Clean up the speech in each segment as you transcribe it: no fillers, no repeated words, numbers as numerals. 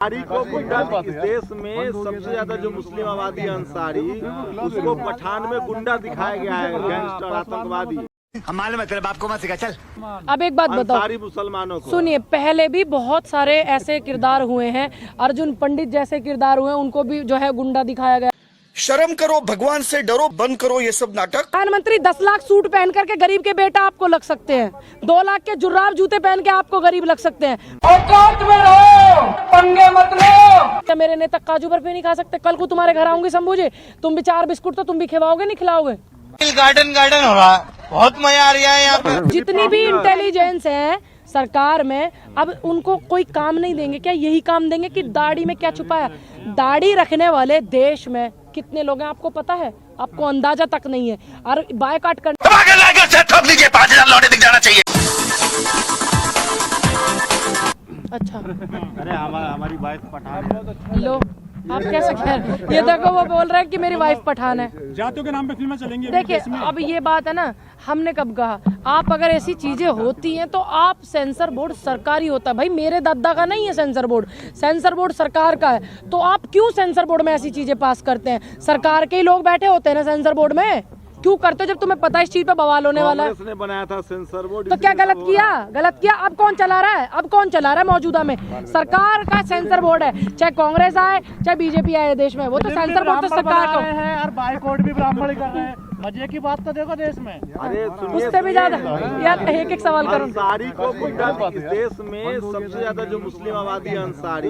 अंसारी को गुंडा, इस देश में सबसे ज्यादा जो मुस्लिम आबादी है अंसारी, उसको पठान में गुंडा दिखाया गया है, गैंगस्टर आतंकवादी। हमारे मतलब आपको मत सिखा चल। अब एक बात बताओ, अंसारी मुसलमानों को सुनिए, पहले भी बहुत सारे ऐसे किरदार हुए हैं, अर्जुन पंडित जैसे किरदार हुए हैं, उनको भी जो है गुंडा दिखाया गया। शर्म करो, भगवान से डरो, बंद करो ये सब नाटक। प्रधानमंत्री 10 लाख सूट पहन करके गरीब के बेटा आपको लग सकते हैं, 2 लाख के जुर्राब जूते पहन के आपको गरीब लग सकते हैं। औकात में रहो, पंगे मत लो। मेरे नेता काजू बर्फी नहीं खा सकते? कल को तुम्हारे घर आऊंगी शंभू जी, तुम भी 4 बिस्कुट तो तुम भी खिलाओगे नहीं खिलाओगे? गार्डन हो रहा है, बहुत मजा आ रहा है यहाँ पे। जितनी भी इंटेलिजेंस है सरकार में, अब उनको कोई काम नहीं देंगे क्या? यही काम देंगे कि दाढ़ी में क्या छुपा है? दाढ़ी रखने वाले देश में कितने लोग हैं आपको पता है? आपको अंदाजा तक नहीं है। और बायकॉट करने 5,000 लौटे दिख जाना चाहिए। अच्छा, अरे हमारी वाइफ पठान है। लो आप कैसे कह रहे हैं? ये देखो वो बोल रहे हैं कि मेरी वाइफ पठान है। जातियों के नाम पे फिल्में चलेंगी। देखिए अब ये बात है ना, हमने कब कहा? आप अगर ऐसी चीजें होती हैं तो आप सेंसर बोर्ड सरकारी होता है भाई, मेरे दादा का नहीं है सेंसर बोर्ड, सेंसर बोर्ड सरकार का है। तो आप क्यों सेंसर बोर्ड में ऐसी चीजें पास करते हैं? सरकार के ही लोग बैठे होते हैं ना सेंसर बोर्ड में, क्यों करते हो जब तुम्हें पता है इस चीज पे बवाल होने वाला है? कांग्रेस ने बनाया था सेंसर बोर्ड, तो क्या गलत किया? गलत किया। अब कौन चला रहा है? अब कौन चला रहा है? मौजूदा में सरकार का सेंसर बोर्ड है, चाहे कांग्रेस आए चाहे बीजेपी आए देश में, वो तो सेंसर बोर्ड तो सरकार का है। और बाइकआउट भी ब्राह्मण कर रहे हैं। मजे की बात तो देखो देश में। अरे उससे भी ज्यादा यार, एक सवाल करूं। अंसारी को गुंडा, इस देश में सबसे ज्यादा जो मुस्लिम आबादी है अंसारी,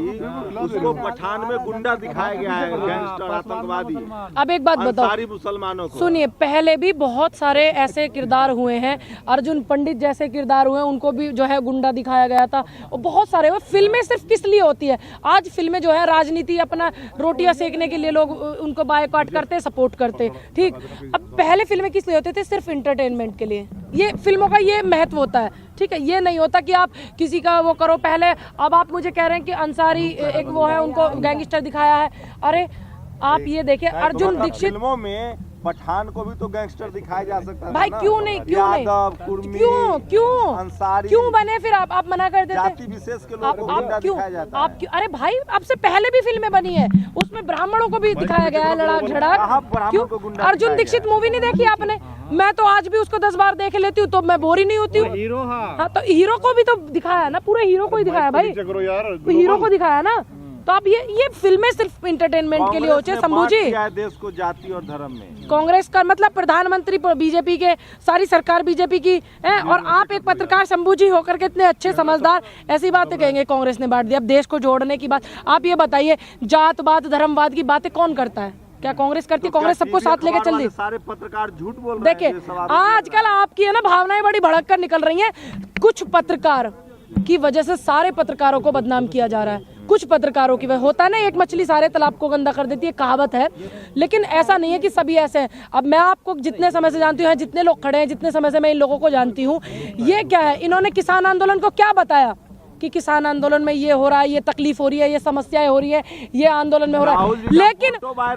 उसको पठान में गुंडा दिखाया गया है, गैंगस्टर आतंकवादी। अब एक बात बताओ, अंसारी मुसलमानों को। सुनिए, पहले भी बहुत सारे ऐसे किरदार हुए हैं, अर्जुन पंडित जैसे किरदार हुए हैं, उनको भी जो है गुंडा दिखाया गया था। और बहुत सारे हुए। फिल्में सिर्फ किस लिए होती है? आज फिल्में जो है राजनीति, अपना रोटियां सेकने के लिए लोग उनको बायकॉट करते, सपोर्ट करते, ठीक। अब पहले फिल्में किस लिए होते थे? सिर्फ इंटरटेनमेंट के लिए। ये फिल्मों का ये महत्व होता है, ठीक है। ये नहीं होता कि आप किसी का वो करो पहले। अब आप मुझे कह रहे हैं कि अंसारी एक वो है, उनको गैंगस्टर दिखाया है। अरे आप ये देखिए, अर्जुन दीक्षित फिल्मों में पठान को भी तो गैंगस्टर दिखाया जा सकता है भाई, क्यों नहीं? क्यों नहीं? अंसारी क्यों बने? फिर आप मना कर देते? जाति विशेष के लोगों को गुंडा दिखाया जाता है। आप क्यों? अरे भाई, अब से पहले भी फिल्में बनी है, उसमें ब्राह्मणों को भी दिखाया गया है, लड़ाक झड़ाक। क्यों? अर्जुन दीक्षित मूवी नहीं देखी आपने? मैं तो आज भी उसको 10 बार देख लेती हूँ, तो मैं बोरी नहीं होती हूँ। हाँ, तो हीरो को भी तो दिखाया ना, पूरे हीरो को ही दिखाया भाई, हीरो को दिखाया ना। तो अब ये फिल्में सिर्फ इंटरटेनमेंट के लिए होते हैं शंभू जी। देश को जाति और धर्म में कांग्रेस का मतलब प्रधानमंत्री बीजेपी के, सारी सरकार बीजेपी की है, और आप एक पत्रकार शंभू जी होकर के इतने अच्छे समझदार ऐसी बातें कहेंगे कांग्रेस ने बांट दिया। अब देश को जोड़ने की बात, आप ये बताइए, जातवाद धर्मवाद की बातें कौन करता है? क्या कांग्रेस करती? तो कांग्रेस सबको साथ लेकर चल दी। सारे पत्रकार झूठ बोल रहे हैं। देखिए आजकल आपकी है ना भावनाएं बड़ी भड़क कर निकल रही हैं। कुछ पत्रकार की वजह से सारे पत्रकारों को बदनाम किया जा रहा है। कुछ पत्रकारों की वजह, होता है ना, एक मछली सारे तालाब को गंदा कर देती है, कहावत है। लेकिन ऐसा नहीं है कि सभी ऐसे हैं। अब मैं आपको जितने समय से जानती हूँ, जितने लोग खड़े हैं, जितने समय से मैं इन लोगों को जानती हूँ, ये क्या है, इन्होंने किसान आंदोलन को क्या बताया कि किसान आंदोलन में ये हो रहा है, ये तकलीफ हो रही है, ये समस्याएं हो रही है, ये आंदोलन में हो रहा है। लेकिन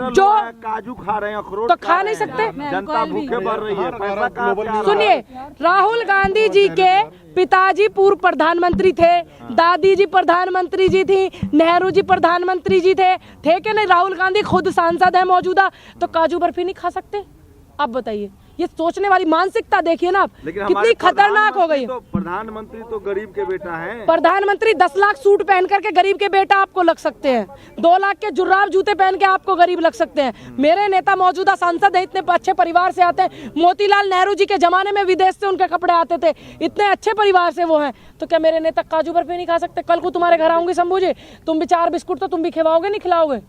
जो काजू खा रहे हैं, अखरोट तो खा नहीं सकते, जनता भूखे मर रही है, पैसा कहाँ से आ रहा है? सुनिए, राहुल गांधी जी के पिताजी पूर्व प्रधानमंत्री थे, दादी जी प्रधानमंत्री जी थी, नेहरू जी प्रधानमंत्री जी थे, ठीक है नहीं? राहुल गांधी खुद सांसद है मौजूदा, तो काजू बर्फी नहीं खा सकते? आप बताइए, ये सोचने वाली मानसिकता देखिए ना आप, कितनी खतरनाक हो गई। तो प्रधानमंत्री तो गरीब के बेटा है। प्रधानमंत्री 10 लाख सूट पहन करके गरीब के बेटा आपको लग सकते हैं, 2 लाख के जुर्राब जूते पहन के आपको गरीब लग सकते हैं। मेरे नेता मौजूदा सांसद है, इतने अच्छे परिवार से आते हैं। मोतीलाल नेहरू जी के जमाने में विदेश से उनके कपड़े आते थे, इतने अच्छे परिवार से वो हैं। तो क्या मेरे नेता काजू बर्फी नहीं खा सकते? कल को तुम्हारे घर आऊंगी शंभू जी, तुम भी 4 बिस्कुट तो तुम भी खिलाओगे नहीं खिलाओगे?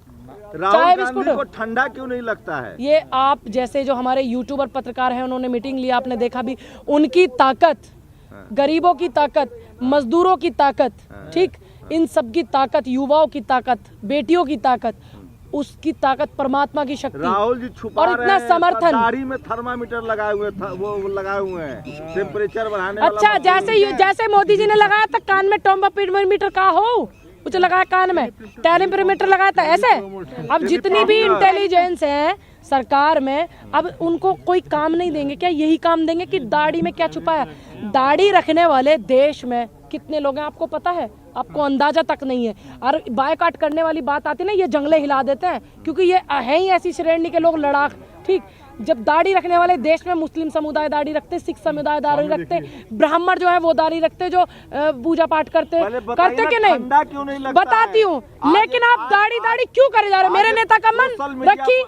राहुल गांधी को ठंडा क्यों नहीं लगता है? ये आप जैसे जो हमारे यूट्यूबर पत्रकार हैं, उन्होंने मीटिंग ली, आपने देखा भी, उनकी ताकत, गरीबों की ताकत, मजदूरों की ताकत, ठीक, इन सब की ताकत, युवाओं की ताकत, बेटियों की ताकत, उसकी ताकत, परमात्मा की शक्ति। राहुल जी छुपा और इतना समर्थन, दाढ़ी में थर्मामीटर लगाए हुए, वो लगाए हुए हैं टेम्परेचर बढ़ाने वाला। अच्छा, जैसे मोदी जी ने लगाया था कान में टर्मोमीटर का हो, कुछ लगाया कान में, टेलीमीटर लगाया था, ऐसे। अब जितनी भी इंटेलिजेंस है सरकार में, अब उनको कोई काम नहीं देंगे क्या? यही काम देंगे कि दाढ़ी में क्या छुपा है? दाढ़ी रखने वाले देश में कितने लोग हैं आपको पता है? आपको अंदाजा तक नहीं है। और बायकाट करने वाली बात आती है ना, ये जंगले हिला देते हैं, क्योंकि ये है ही ऐसी श्रेणी के लोग लड़ाक। ठीक, जब दाढ़ी रखने वाले देश में मुस्लिम समुदाय दाढ़ी रखते, सिख समुदाय दाढ़ी रखते, ब्राह्मण जो है वो दाढ़ी रखते, जो पूजा पाठ करते कि नहीं क्यों नहीं लगता बताती हूँ। लेकिन आप दाढ़ी क्यों करे जा रहे हो? मेरे नेता का मन रखी